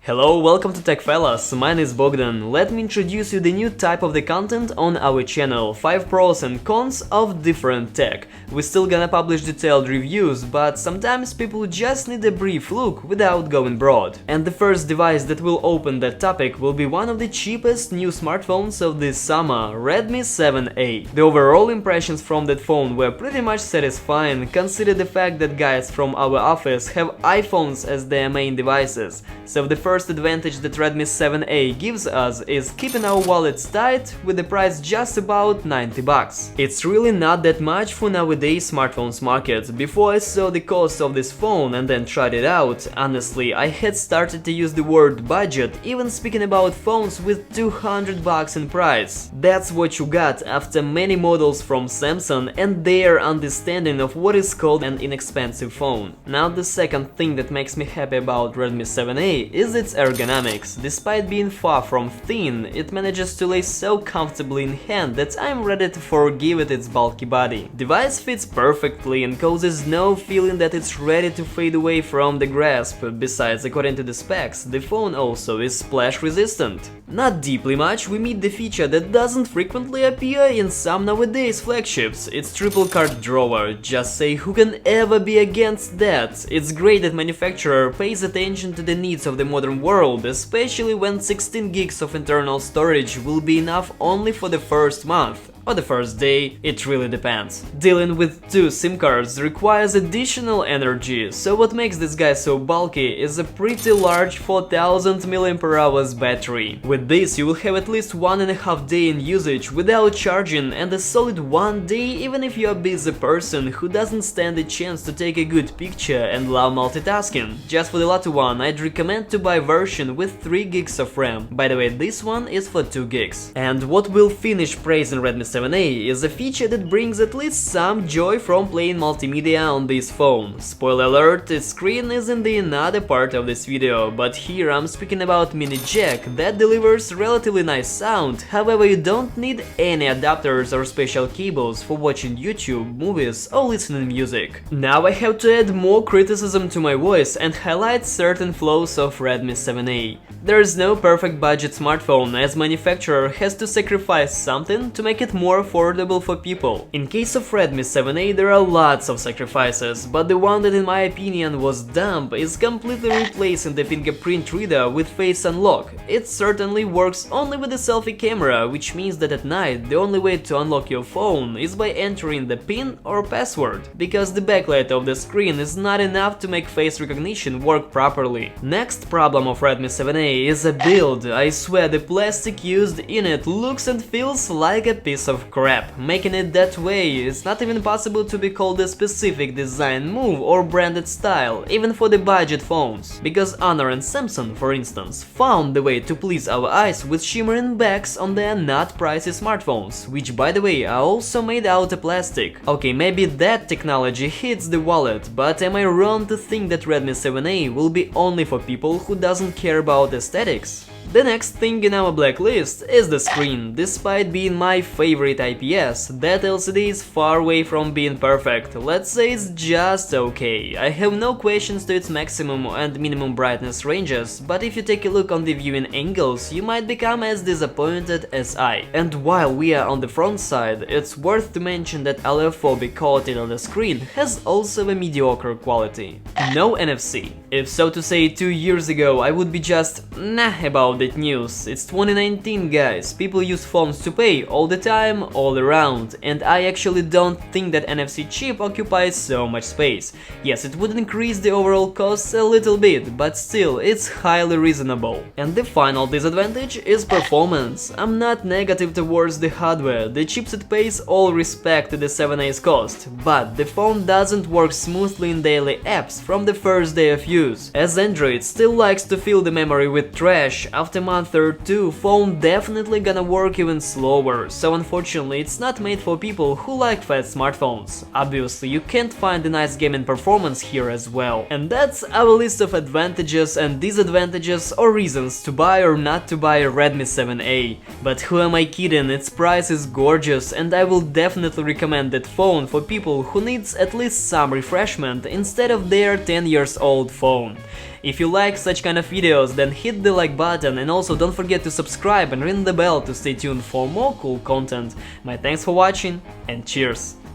Hello, welcome to Tech Fellas, my name is Bogdan. Let me introduce you the new type of the content on our channel, 5 pros and cons of different tech. We're still gonna publish detailed reviews, but sometimes people just need a brief look without going broad. And the first device that will open that topic will be one of the cheapest new smartphones of this summer, Redmi 7A. The overall impressions from that phone were pretty much satisfying, consider the fact that guys from our office have iPhones as their main devices. So the first advantage that Redmi 7A gives us is keeping our wallets tight with the price just about 90 bucks. It's really not that much for nowadays smartphones market. Before I saw the cost of this phone and then tried it out, honestly I had started to use the word budget even speaking about phones with 200 bucks in price. That's what you got after many models from Samsung and their understanding of what is called an inexpensive phone. Now the second thing that makes me happy about Redmi 7A is its ergonomics. Despite being far from thin, it manages to lay so comfortably in hand that I'm ready to forgive it its bulky body. Device fits perfectly and causes no feeling that it's ready to fade away from the grasp. Besides, according to the specs, the phone also is splash resistant. Not deeply much, we meet the feature that doesn't frequently appear in some nowadays flagships. It's triple card drawer. Just say who can ever be against that? It's great that manufacturer pays attention to the needs of the modern world, especially when 16 gigs of internal storage will be enough only for the first month. Or the first day, it really depends. Dealing with 2 SIM cards requires additional energy, so what makes this guy so bulky is a pretty large 4000 mAh battery. With this you will have at least 1.5 days in usage without charging and a solid 1 day even if you're a busy person who doesn't stand a chance to take a good picture and love multitasking. Just for the latter one, I'd recommend to buy a version with 3 gigs of RAM. By the way, this one is for 2 gigs. And what will finish praising Redmi 7A is a feature that brings at least some joy from playing multimedia on this phone. Spoiler alert, its screen is in the another part of this video, but here I'm speaking about mini jack that delivers relatively nice sound, however you don't need any adapters or special cables for watching YouTube, movies or listening music. Now I have to add more criticism to my voice and highlight certain flaws of Redmi 7A. There is no perfect budget smartphone, as manufacturer has to sacrifice something to make it more affordable for people. In case of Redmi 7A there are lots of sacrifices, but the one that in my opinion was dumb is completely replacing the fingerprint reader with face unlock. It certainly works only with the selfie camera, which means that at night the only way to unlock your phone is by entering the PIN or password, because the backlight of the screen is not enough to make face recognition work properly. Next problem of Redmi 7A is a build. I swear the plastic used in it looks and feels like a piece of crap. Making it that way, it's not even possible to be called a specific design move or branded style, even for the budget phones. Because Honor and Samsung, for instance, found the way to please our eyes with shimmering backs on their not pricey smartphones, which by the way are also made out of plastic. Okay, maybe that technology hits the wallet, but am I wrong to think that Redmi 7A will be only for people who doesn't care about aesthetics? The next thing in our blacklist is the screen. Despite being my favorite IPS, that LCD is far away from being perfect. Let's say it's just okay. I have no questions to its maximum and minimum brightness ranges, but if you take a look on the viewing angles, you might become as disappointed as I. And while we are on the front side, it's worth to mention that LFO coating on the screen has also a mediocre quality. No NFC. If so to say 2 years ago I would be just nah about that news. It's 2019 guys, people use phones to pay all the time, all around, and I actually don't think that NFC chip occupies so much space. Yes, it would increase the overall cost a little bit, but still it's highly reasonable. And the final disadvantage is performance. I'm not negative towards the hardware, the chipset pays all respect to the 7A's cost, but the phone doesn't work smoothly in daily apps from the first day of use. As Android still likes to fill the memory with trash, after a month or 2, phone definitely gonna work even slower, so unfortunately it's not made for people who like fast smartphones. Obviously you can't find a nice gaming performance here as well. And that's our list of advantages and disadvantages or reasons to buy or not to buy a Redmi 7A. But who am I kidding, its price is gorgeous and I will definitely recommend that phone for people who needs at least some refreshment instead of their 10 years old phone. phone. If you like such kind of videos, then hit the like button and also don't forget to subscribe and ring the bell to stay tuned for more cool content. My thanks for watching and cheers!